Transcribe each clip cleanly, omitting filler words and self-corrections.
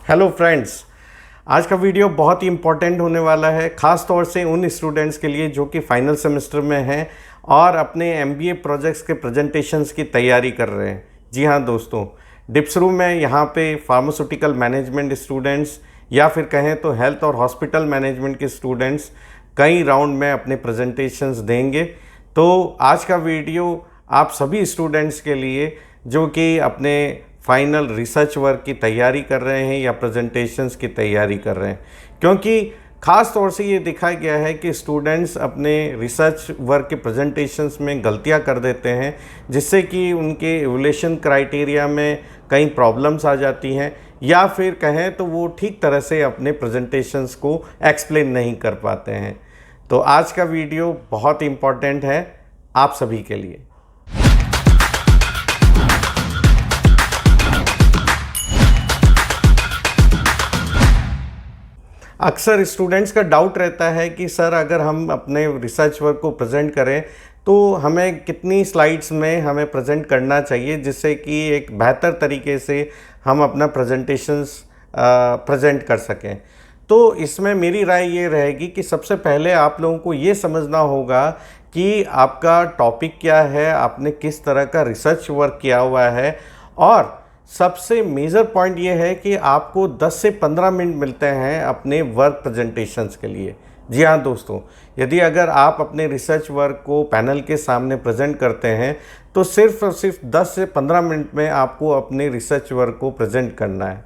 Hello friends, आज का video बहुत ही इम्पोर्टेंट होने वाला है, ख़ास तौर से उन स्टूडेंट्स के लिए जो कि फाइनल सेमेस्टर में हैं और अपने एमबीए प्रोजेक्ट्स के प्रेजेंटेशंस की तैयारी कर रहे हैं। जी हाँ दोस्तों, डिप्सरू में यहाँ पे फार्मास्यूटिकल मैनेजमेंट स्टूडेंट्स या फिर कहें तो हेल्थ और हॉस्पिटल मैनेजमेंट के स्टूडेंट्स कई राउंड में अपने प्रेजेंटेशंस देंगे। तो आज का वीडियो आप सभी स्टूडेंट्स के लिए जो कि अपने फाइनल रिसर्च वर्क की तैयारी कर रहे हैं या प्रेजेंटेशंस की तैयारी कर रहे हैं, क्योंकि ख़ास तौर से ये देखा गया है कि स्टूडेंट्स अपने रिसर्च वर्क के प्रेजेंटेशंस में गलतियां कर देते हैं, जिससे कि उनके इवैल्यूएशन क्राइटेरिया में कई प्रॉब्लम्स आ जाती हैं या फिर कहें तो वो ठीक तरह से अपने प्रेजेंटेशंस को एक्सप्लेन नहीं कर पाते हैं। तो आज का वीडियो बहुत इम्पॉर्टेंट है आप सभी के लिए। अक्सर स्टूडेंट्स का डाउट रहता है कि सर अगर हम अपने रिसर्च वर्क को प्रेजेंट करें तो हमें कितनी स्लाइड्स में हमें प्रेजेंट करना चाहिए जिससे कि एक बेहतर तरीके से हम अपना प्रेजेंटेशंस प्रेजेंट कर सकें। तो इसमें मेरी राय ये रहेगी कि सबसे पहले आप लोगों को ये समझना होगा कि आपका टॉपिक क्या है, आपने किस तरह का रिसर्च वर्क किया हुआ है, और सबसे मेजर पॉइंट ये है कि आपको 10 से 15 मिनट मिलते हैं अपने वर्क प्रेजेंटेशंस के लिए। जी हाँ दोस्तों, यदि अगर आप अपने रिसर्च वर्क को पैनल के सामने प्रेजेंट करते हैं तो सिर्फ और सिर्फ 10 से 15 मिनट में आपको अपने रिसर्च वर्क को प्रेजेंट करना है।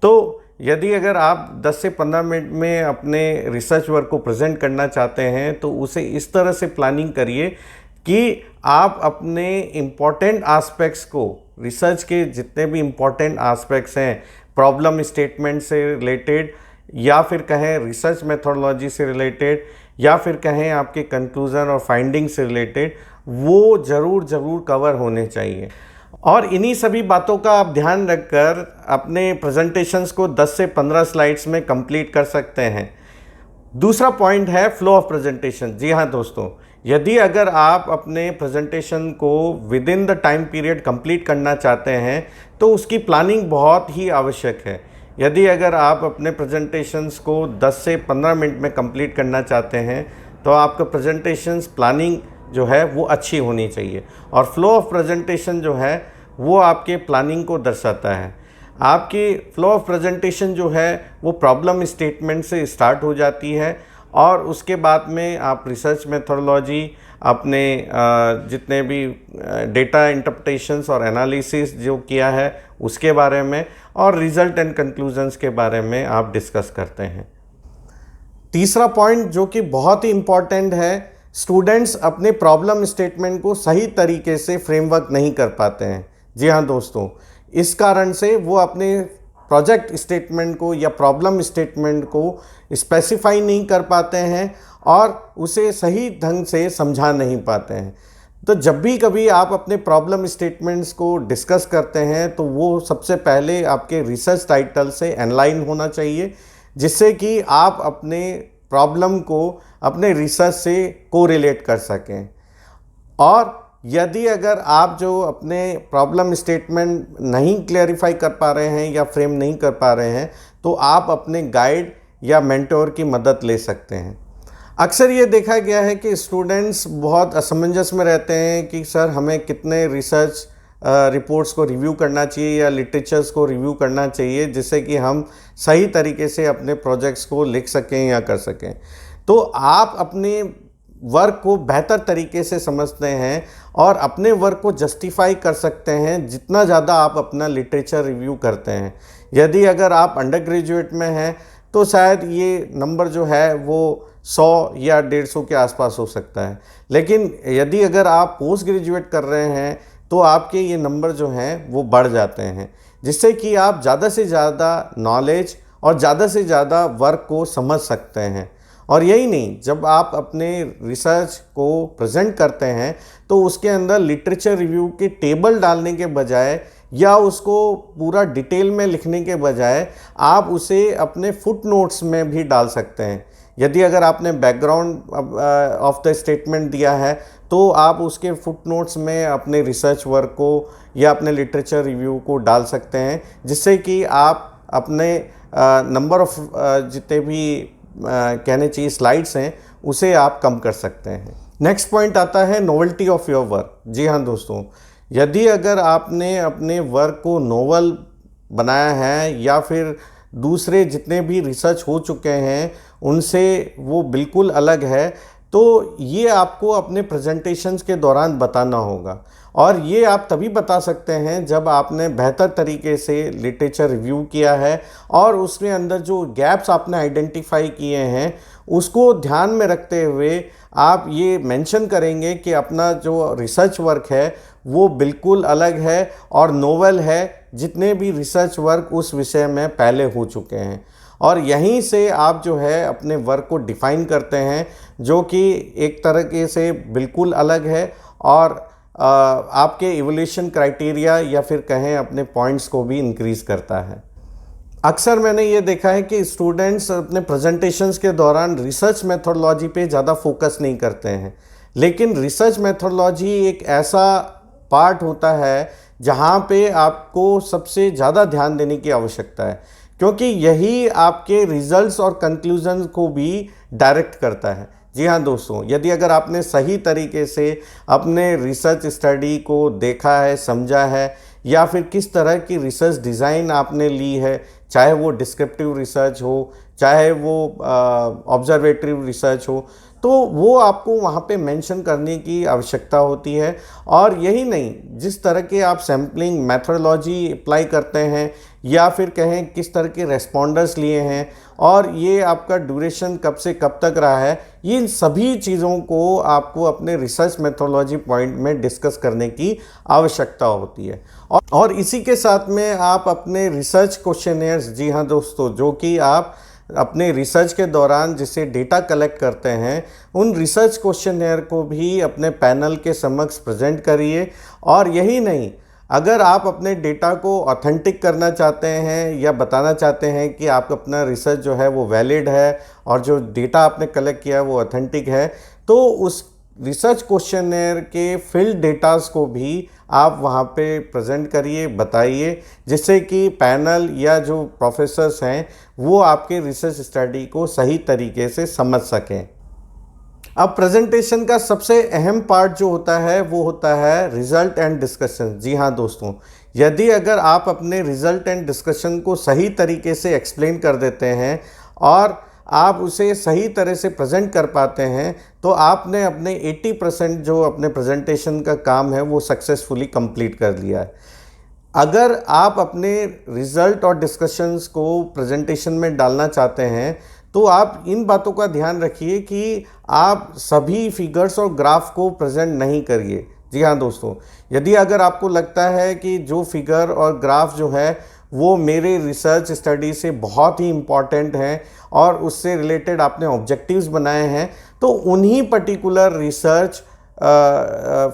तो यदि अगर आप 10 से 15 मिनट में अपने रिसर्च वर्क को प्रेजेंट करना चाहते हैं तो उसे इस तरह से प्लानिंग करिए कि आप अपने इम्पॉर्टेंट एस्पेक्ट्स को, रिसर्च के जितने भी इम्पॉर्टेंट एस्पेक्ट्स हैं, प्रॉब्लम स्टेटमेंट से रिलेटेड या फिर कहें रिसर्च मेथोडोलॉजी से रिलेटेड या फिर कहें आपके कंक्लूज़न और फाइंडिंग से रिलेटेड, वो ज़रूर कवर होने चाहिए। और इन्हीं सभी बातों का आप ध्यान रखकर अपने प्रेजेंटेशंस को 10 से 15 स्लाइड्स में कंप्लीट कर सकते हैं। दूसरा पॉइंट है फ्लो ऑफ प्रेजेंटेशन। जी हाँ दोस्तों, यदि अगर आप अपने प्रेजेंटेशन को with in the time period complete करना चाहते हैं तो उसकी प्लानिंग बहुत ही आवश्यक है। यदि अगर आप अपने प्रेजेंटेशंस को 10 से 15 मिनट में कंप्लीट करना चाहते हैं तो आपका प्रेजेंटेशंस प्लानिंग जो है वो अच्छी होनी चाहिए, और फ्लो ऑफ प्रेजेंटेशन जो है वो आपके प्लानिंग को दर्शाता है। आपकी फ्लो ऑफ प्रेजेंटेशन जो है वो प्रॉब्लम स्टेटमेंट से स्टार्ट हो जाती है और उसके बाद में आप रिसर्च मेथोडोलॉजी, अपने जितने भी डेटा इंटरप्रिटेशंस और एनालिसिस जो किया है उसके बारे में, और रिजल्ट एंड कंक्लूजन्स के बारे में आप डिस्कस करते हैं। तीसरा पॉइंट जो कि बहुत ही इम्पॉर्टेंट है, स्टूडेंट्स अपने प्रॉब्लम स्टेटमेंट को सही तरीके से फ्रेमवर्क नहीं कर पाते हैं। जी हाँ दोस्तों, इस कारण से वो अपने प्रोजेक्ट स्टेटमेंट को या प्रॉब्लम स्टेटमेंट को स्पेसिफाई नहीं कर पाते हैं और उसे सही ढंग से समझा नहीं पाते हैं। तो जब भी कभी आप अपने प्रॉब्लम स्टेटमेंट्स को डिस्कस करते हैं तो वो सबसे पहले आपके रिसर्च टाइटल से अलाइन होना चाहिए, जिससे कि आप अपने प्रॉब्लम को अपने रिसर्च से कोरिलेट कर सकें। और यदि अगर आप जो अपने प्रॉब्लम स्टेटमेंट नहीं क्लैरिफाई कर पा रहे हैं या फ्रेम नहीं कर पा रहे हैं तो आप अपने गाइड या मेंटोर की मदद ले सकते हैं। अक्सर ये देखा गया है कि स्टूडेंट्स बहुत असमंजस में रहते हैं कि सर हमें कितने रिसर्च रिपोर्ट्स को रिव्यू करना चाहिए या लिटरेचर्स को रिव्यू करना चाहिए जिससे कि हम सही तरीके से अपने प्रोजेक्ट्स को लिख सकें या कर सकें। तो आप अपने वर्क को बेहतर तरीके से समझते हैं और अपने वर्क को जस्टिफाई कर सकते हैं जितना ज़्यादा आप अपना लिटरेचर रिव्यू करते हैं। यदि अगर आप अंडर ग्रेजुएट में हैं तो शायद ये नंबर जो है वो 100 या 150 के आसपास हो सकता है, लेकिन यदि अगर आप पोस्ट ग्रेजुएट कर रहे हैं तो आपके ये नंबर जो हैं वो बढ़ जाते हैं, जिससे कि आप ज़्यादा से ज़्यादा नॉलेज और ज़्यादा से ज़्यादा वर्क को समझ सकते हैं। और यही नहीं, जब आप अपने रिसर्च को प्रेजेंट करते हैं तो उसके अंदर लिटरेचर रिव्यू के टेबल डालने के बजाय या उसको पूरा डिटेल में लिखने के बजाय आप उसे अपने फुट नोट्स में भी डाल सकते हैं। यदि अगर आपने बैकग्राउंड ऑफ द स्टेटमेंट दिया है तो आप उसके फुट नोट्स में अपने रिसर्च वर्क को या अपने लिटरेचर रिव्यू को डाल सकते हैं, जिससे कि आप अपने नंबर ऑफ जितने भी कहने चाहिए स्लाइड्स हैं उसे आप कम कर सकते हैं। नेक्स्ट पॉइंट आता है नोवेल्टी ऑफ योर वर्क। जी हाँ दोस्तों, यदि अगर आपने अपने वर्क को नोवेल बनाया है या फिर दूसरे जितने भी रिसर्च हो चुके हैं उनसे वो बिल्कुल अलग है, तो ये आपको अपने प्रेजेंटेशंस के दौरान बताना होगा। और ये आप तभी बता सकते हैं जब आपने बेहतर तरीके से लिटरेचर रिव्यू किया है और उसके अंदर जो गैप्स आपने आइडेंटिफाई किए हैं उसको ध्यान में रखते हुए आप ये मेंशन करेंगे कि अपना जो रिसर्च वर्क है वो बिल्कुल अलग है और नोवेल है जितने भी रिसर्च वर्क उस विषय में पहले हो चुके हैं। और यहीं से आप जो है अपने वर्क को डिफ़ाइन करते हैं जो कि एक तरीके से बिल्कुल अलग है और आपके इवोल्यूशन क्राइटेरिया या फिर कहें अपने पॉइंट्स को भी इंक्रीज़ करता है। अक्सर मैंने ये देखा है कि स्टूडेंट्स अपने प्रेजेंटेशंस के दौरान रिसर्च मेथोडोलॉजी पे ज़्यादा फोकस नहीं करते हैं, लेकिन रिसर्च मेथोडोलॉजी एक ऐसा पार्ट होता है जहाँ पे आपको सबसे ज़्यादा ध्यान देने की आवश्यकता है, क्योंकि यही आपके रिजल्ट्स और कंक्लूजन को भी डायरेक्ट करता है। जी हाँ दोस्तों, यदि अगर आपने सही तरीके से अपने रिसर्च स्टडी को देखा है, समझा है, या फिर किस तरह की रिसर्च डिज़ाइन आपने ली है, चाहे वो डिस्क्रिप्टिव रिसर्च हो, चाहे वो ऑब्जर्वेटिव रिसर्च हो, तो वो आपको वहाँ पे मेंशन करने की आवश्यकता होती है। और यही नहीं, जिस तरह के आप सैम्पलिंग मेथोडोलॉजी अप्लाई करते हैं या फिर कहें किस तरह के रेस्पॉन्डर्स लिए हैं और ये आपका ड्यूरेशन कब से कब तक रहा है, ये इन सभी चीज़ों को आपको अपने रिसर्च मेथोडोलॉजी पॉइंट में डिस्कस करने की आवश्यकता होती है। और इसी के साथ में आप अपने रिसर्च क्वेश्चनेयर्स, जी हाँ दोस्तों, जो कि आप अपने रिसर्च के दौरान जिसे डेटा कलेक्ट करते हैं, उन रिसर्च क्वेश्चनेयर को भी अपने पैनल के समक्ष प्रेजेंट करिए। और यही नहीं, अगर आप अपने डेटा को ऑथेंटिक करना चाहते हैं या बताना चाहते हैं कि आप अपना रिसर्च जो है वो वैलिड है और जो डेटा आपने कलेक्ट किया है वो ऑथेंटिक है, तो उस रिसर्च क्वेश्चनेयर के फील्ड डेटास को भी आप वहाँ पे प्रेजेंट करिए, बताइए, जिससे कि पैनल या जो प्रोफेसर्स हैं वो आपके रिसर्च स्टडी को सही तरीके से समझ सकें। अब प्रेजेंटेशन का सबसे अहम पार्ट जो होता है वो होता है रिज़ल्ट एंड डिस्कशन। जी हाँ दोस्तों, यदि अगर आप अपने रिज़ल्ट एंड डिस्कशन को सही तरीके से एक्सप्लेन कर देते हैं और आप उसे सही तरह से प्रेजेंट कर पाते हैं, तो आपने अपने 80% जो अपने प्रेजेंटेशन का काम है वो सक्सेसफुली कंप्लीट कर लिया है। अगर आप अपने रिज़ल्ट और डिस्कशंस को प्रेजेंटेशन में डालना चाहते हैं तो आप इन बातों का ध्यान रखिए कि आप सभी फिगर्स और ग्राफ को प्रेजेंट नहीं करिए। जी हाँ दोस्तों, यदि अगर आपको लगता है कि जो फिगर और ग्राफ जो है वो मेरे रिसर्च स्टडी से बहुत ही इम्पॉर्टेंट हैं और उससे रिलेटेड आपने ऑब्जेक्टिव्स बनाए हैं, तो उन्हीं पर्टिकुलर रिसर्च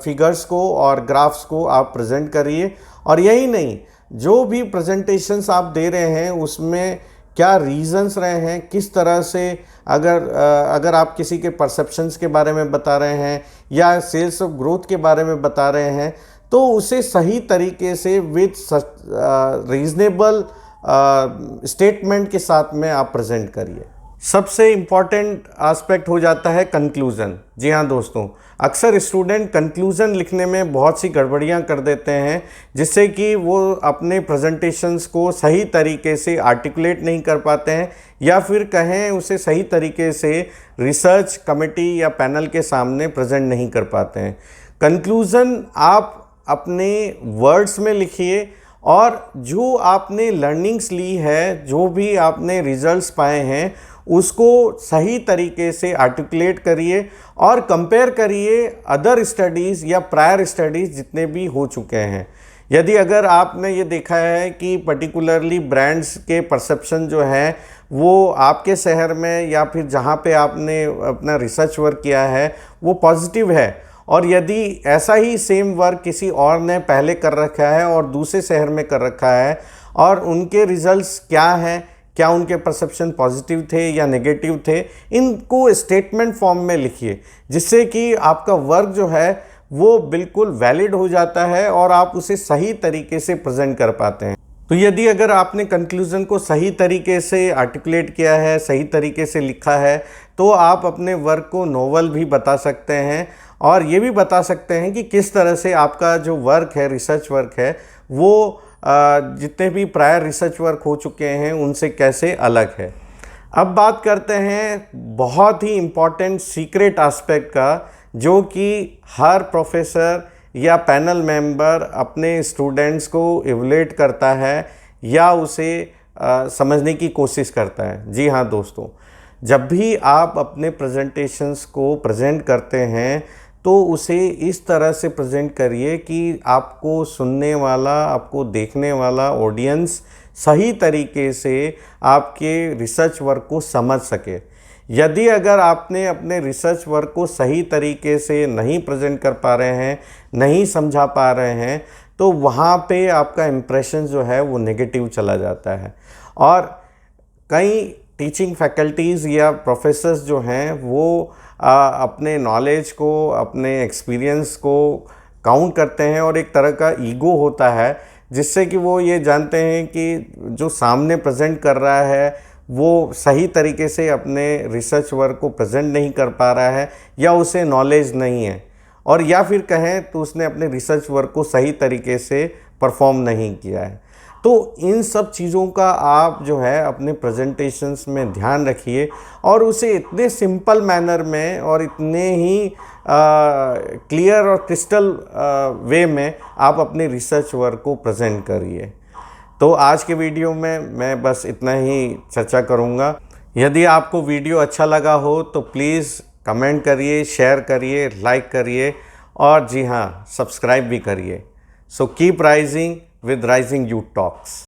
फिगर्स को और ग्राफ्स को आप प्रेजेंट करिए। और यही नहीं, जो भी प्रेजेंटेशंस आप दे रहे हैं उसमें क्या रीजंस रहे हैं, किस तरह से अगर आप किसी के परसेप्शंस के बारे में बता रहे हैं या सेल्स ऑफ ग्रोथ के बारे में बता रहे हैं, तो उसे सही तरीके से विद रीजनेबल स्टेटमेंट के साथ में आप प्रेजेंट करिए। सबसे इम्पॉर्टेंट एस्पेक्ट हो जाता है कंक्लूज़न। जी हाँ दोस्तों, अक्सर स्टूडेंट कंक्लूज़न लिखने में बहुत सी गड़बड़ियाँ कर देते हैं, जिससे कि वो अपने प्रेजेंटेशंस को सही तरीके से आर्टिकुलेट नहीं कर पाते हैं या फिर कहें उसे सही तरीके से रिसर्च कमेटी या पैनल के सामने प्रेजेंट नहीं कर पाते हैं। कंक्लूज़न आप अपने वर्ड्स में लिखिए और जो आपने लर्निंग्स ली है, जो भी आपने रिजल्ट्स पाए हैं, उसको सही तरीके से आर्टिकुलेट करिए और कंपेयर करिए अदर स्टडीज़ या प्रायर स्टडीज़ जितने भी हो चुके हैं। यदि अगर आपने ये देखा है कि पर्टिकुलरली ब्रांड्स के परसेप्शन जो है वो आपके शहर में या फिर जहाँ पे आपने अपना रिसर्च वर्क किया है वो पॉजिटिव है, और यदि ऐसा ही सेम वर्क किसी और ने पहले कर रखा है और दूसरे शहर में कर रखा है और उनके रिजल्ट्स क्या हैं, क्या उनके परसेप्शन पॉजिटिव थे या नेगेटिव थे, इनको स्टेटमेंट फॉर्म में लिखिए, जिससे कि आपका वर्क जो है वो बिल्कुल वैलिड हो जाता है और आप उसे सही तरीके से प्रेजेंट कर पाते हैं। तो यदि अगर आपने कंक्लूज़न को सही तरीके से आर्टिकुलेट किया है, सही तरीके से लिखा है, तो आप अपने वर्क को नोवेल भी बता सकते हैं और ये भी बता सकते हैं कि किस तरह से आपका जो वर्क है, रिसर्च वर्क है, वो जितने भी प्रायर रिसर्च वर्क हो चुके हैं उनसे कैसे अलग है। अब बात करते हैं बहुत ही इम्पॉर्टेंट सीक्रेट एस्पेक्ट का, जो कि हर प्रोफेसर या पैनल मेंबर अपने स्टूडेंट्स को इवैल्यूएट करता है या उसे समझने की कोशिश करता है। जी हाँ दोस्तों, जब भी आप अपने प्रेजेंटेशंस को प्रेजेंट करते हैं तो उसे इस तरह से प्रेजेंट करिए कि आपको सुनने वाला, आपको देखने वाला ऑडियंस सही तरीके से आपके रिसर्च वर्क को समझ सके। यदि अगर आपने अपने रिसर्च वर्क को सही तरीके से नहीं प्रेजेंट कर पा रहे हैं, नहीं समझा पा रहे हैं, तो वहाँ पे आपका इम्प्रेशन जो है वो नेगेटिव चला जाता है। और कई टीचिंग फैकल्टीज़ या प्रोफेसर्स जो हैं वो अपने नॉलेज को, अपने एक्सपीरियंस को काउंट करते हैं और एक तरह का ईगो होता है, जिससे कि वो ये जानते हैं कि जो सामने प्रेजेंट कर रहा है वो सही तरीके से अपने रिसर्च वर्क को प्रेजेंट नहीं कर पा रहा है या उसे नॉलेज नहीं है, और या फिर कहें तो उसने अपने रिसर्च वर्क को सही तरीके से परफॉर्म नहीं किया है। तो इन सब चीज़ों का आप जो है अपने प्रेजेंटेशंस में ध्यान रखिए और उसे इतने सिंपल मैनर में और इतने ही क्लियर और क्रिस्टल वे में आप अपने रिसर्च वर्क को प्रेजेंट करिए। तो आज के वीडियो में मैं बस इतना ही चर्चा करूँगा। यदि आपको वीडियो अच्छा लगा हो तो प्लीज़ कमेंट करिए, शेयर करिए, लाइक करिए और जी हाँ, सब्सक्राइब भी करिए। So keep rising with Rising Youth Talks.